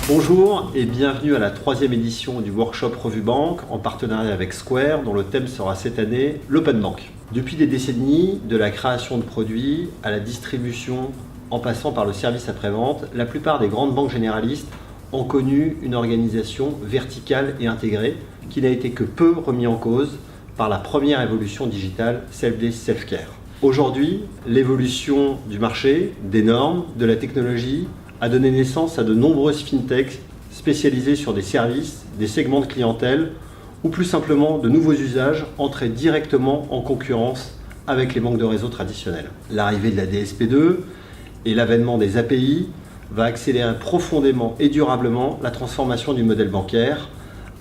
Bonjour et bienvenue à la 3e édition du workshop Revue Banque en partenariat avec Square, dont le thème sera cette année l'Open Bank. Depuis des décennies, de la création de produits à la distribution en passant par le service après-vente, la plupart des grandes banques généralistes ont connu une organisation verticale et intégrée qui n'a été que peu remis en cause par la première évolution digitale, celle des self-care. Aujourd'hui, l'évolution du marché, des normes, de la technologie a donné naissance à de nombreuses fintechs spécialisées sur des services, des segments de clientèle ou plus simplement de nouveaux usages entrés directement en concurrence avec les banques de réseau traditionnelles. L'arrivée de la DSP2 et l'avènement des API va accélérer profondément et durablement la transformation du modèle bancaire,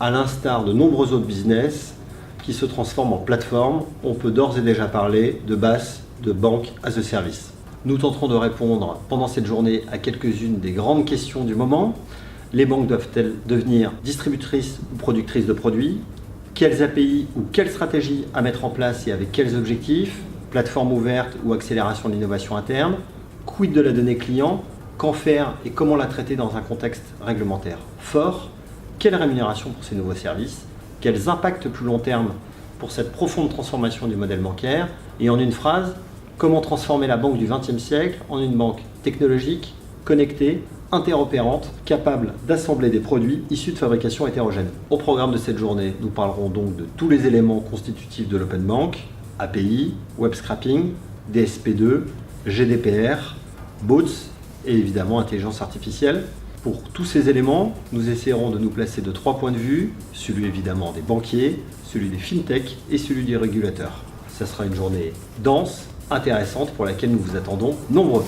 à l'instar de nombreux autres business qui se transforment en plateforme. On peut d'ores et déjà parler de BaaS, de Bank as a Service. Nous tenterons de répondre pendant cette journée à quelques-unes des grandes questions du moment. Les banques doivent-elles devenir distributrices ou productrices de produits? Quelles API ou quelles stratégies à mettre en place et avec quels objectifs? Plateforme ouverte ou accélération de l'innovation interne? Quid de la donnée client? Qu'en faire et comment la traiter dans un contexte réglementaire fort? Quelle rémunération pour ces nouveaux services? Quels impacts plus long terme pour cette profonde transformation du modèle bancaire? Et en une phrase, comment transformer la banque du XXe siècle en une banque technologique, connectée, interopérante, capable d'assembler des produits issus de fabrication hétérogène. Au programme de cette journée, nous parlerons donc de tous les éléments constitutifs de l'Open Bank, API, Web Scrapping, DSP2, GDPR, BOTS et évidemment intelligence artificielle. Pour tous ces éléments, nous essaierons de nous placer de 3 points de vue, celui évidemment des banquiers, celui des fintechs et celui des régulateurs. Ça sera une journée dense, intéressante pour laquelle nous vous attendons nombreux.